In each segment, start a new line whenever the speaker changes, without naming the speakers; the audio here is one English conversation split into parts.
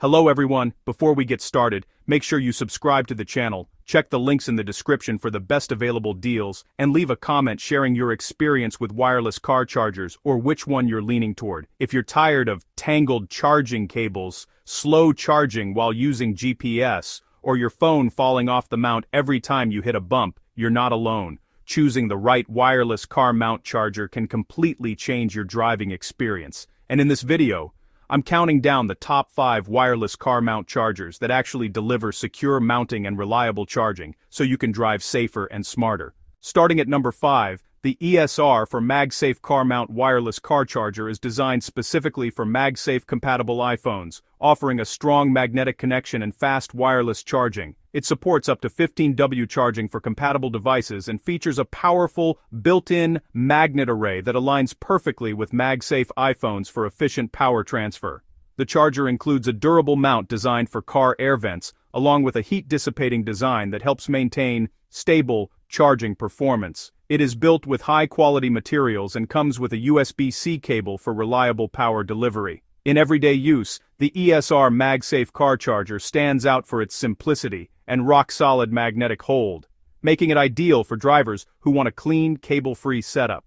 Hello everyone, before we get started, make sure you subscribe to the channel, check the links in the description for the best available deals, and leave a comment sharing your experience with wireless car chargers or which one you're leaning toward. If you're tired of tangled charging cables, slow charging while using GPS, or your phone falling off the mount every time you hit a bump, you're not alone. Choosing the right wireless car mount charger can completely change your driving experience. And in this video, I'm counting down the top 5 wireless car mount chargers that actually deliver secure mounting and reliable charging, so you can drive safer and smarter. Starting at number 5, the ESR for MagSafe car mount wireless car charger is designed specifically for MagSafe compatible iPhones, offering a strong magnetic connection and fast wireless charging. It supports up to 15W charging for compatible devices and features a powerful, built-in magnet array that aligns perfectly with MagSafe iPhones for efficient power transfer. The charger includes a durable mount designed for car air vents, along with a heat-dissipating design that helps maintain stable charging performance. It is built with high-quality materials and comes with a USB-C cable for reliable power delivery. In everyday use, the ESR MagSafe car charger stands out for its simplicity and rock-solid magnetic hold, making it ideal for drivers who want a clean, cable-free setup.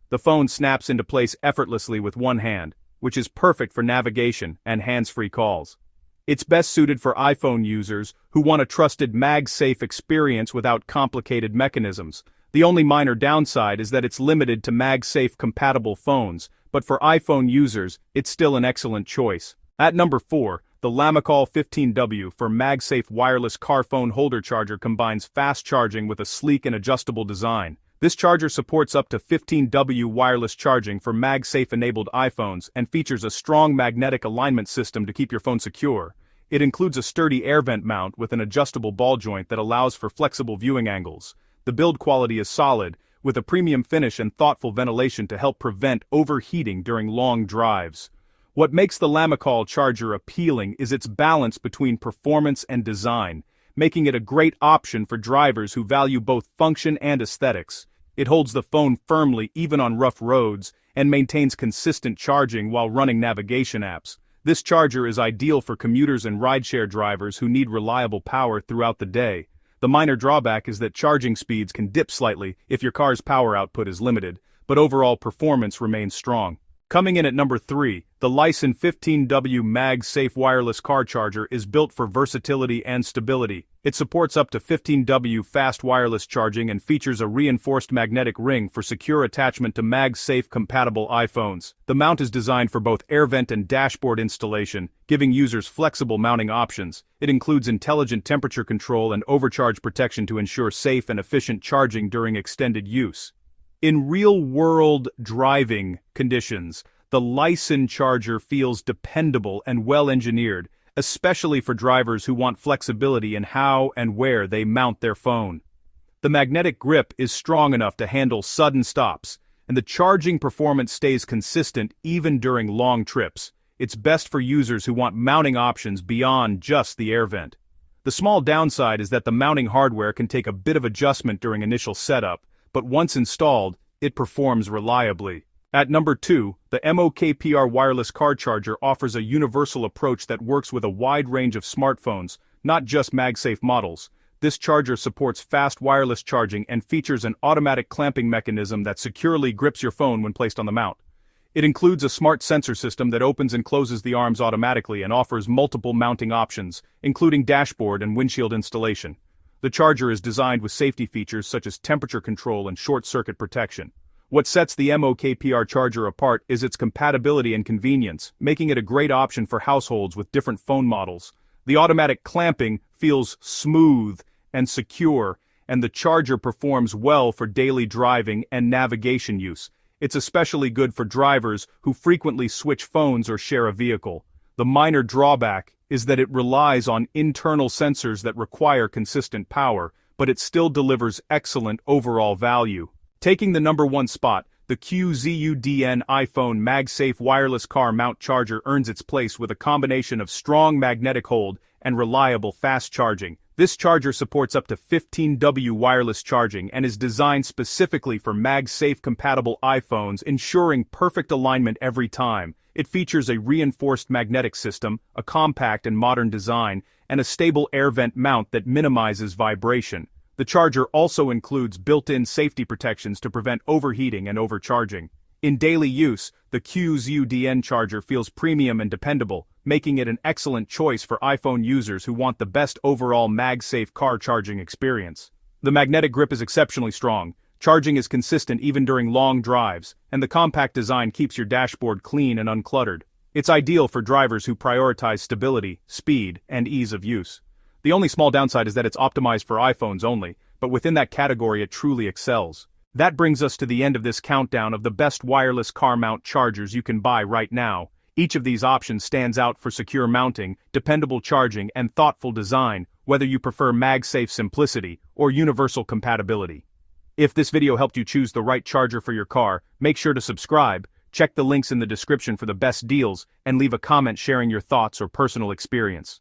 The phone snaps into place effortlessly with one hand, which is perfect for navigation and hands-free calls. It's best suited for iPhone users who want a trusted MagSafe experience without complicated mechanisms. The only minor downside is that it's limited to MagSafe-compatible phones, but for iPhone users, it's still an excellent choice. At number 4, the Lamicall 15W for MagSafe wireless car phone holder charger combines fast charging with a sleek and adjustable design. This charger supports up to 15W wireless charging for MagSafe-enabled iPhones and features a strong magnetic alignment system to keep your phone secure. It includes a sturdy air vent mount with an adjustable ball joint that allows for flexible viewing angles. The build quality is solid, with a premium finish and thoughtful ventilation to help prevent overheating during long drives. What makes the Lamicall charger appealing is its balance between performance and design, making it a great option for drivers who value both function and aesthetics. It holds the phone firmly even on rough roads and maintains consistent charging while running navigation apps. This charger is ideal for commuters and rideshare drivers who need reliable power throughout the day. The minor drawback is that charging speeds can dip slightly if your car's power output is limited, but overall performance remains strong. Coming in at number 3, the LISEN 15W MagSafe wireless car charger is built for versatility and stability. It supports up to 15W fast wireless charging and features a reinforced magnetic ring for secure attachment to MagSafe compatible iPhones. The mount is designed for both air vent and dashboard installation, giving users flexible mounting options. It includes intelligent temperature control and overcharge protection to ensure safe and efficient charging during extended use. In real-world driving conditions, the LISEN charger feels dependable and well-engineered, especially for drivers who want flexibility in how and where they mount their phone. The magnetic grip is strong enough to handle sudden stops, and the charging performance stays consistent even during long trips. It's best for users who want mounting options beyond just the air vent. The small downside is that the mounting hardware can take a bit of adjustment during initial setup, but once installed, it performs reliably. At number 2, the MOKPR wireless car charger offers a universal approach that works with a wide range of smartphones, not just MagSafe models. This charger supports fast wireless charging and features an automatic clamping mechanism that securely grips your phone when placed on the mount. It includes a smart sensor system that opens and closes the arms automatically and offers multiple mounting options, including dashboard and windshield installation. The charger is designed with safety features such as temperature control and short-circuit protection. What sets the MOKPR charger apart is its compatibility and convenience, making it a great option for households with different phone models. The automatic clamping feels smooth and secure, and the charger performs well for daily driving and navigation use. It's especially good for drivers who frequently switch phones or share a vehicle. The minor drawback is that it relies on internal sensors that require consistent power, but it still delivers excellent overall value. Taking the number 1 spot, the QUZUDN iPhone MagSafe wireless car mount charger earns its place with a combination of strong magnetic hold and reliable fast charging. This charger supports up to 15W wireless charging and is designed specifically for MagSafe compatible iPhones, ensuring perfect alignment every time. It features a reinforced magnetic system, a compact and modern design, and a stable air vent mount that minimizes vibration. The charger also includes built-in safety protections to prevent overheating and overcharging. In daily use, the QUZUDN charger feels premium and dependable, making it an excellent choice for iPhone users who want the best overall MagSafe car charging experience. The magnetic grip is exceptionally strong, charging is consistent even during long drives, and the compact design keeps your dashboard clean and uncluttered. It's ideal for drivers who prioritize stability, speed, and ease of use. The only small downside is that it's optimized for iPhones only, but within that category it truly excels. That brings us to the end of this countdown of the best wireless car mount chargers you can buy right now. Each of these options stands out for secure mounting, dependable charging, and thoughtful design, whether you prefer MagSafe simplicity or universal compatibility. If this video helped you choose the right charger for your car, make sure to subscribe, check the links in the description for the best deals, and leave a comment sharing your thoughts or personal experience.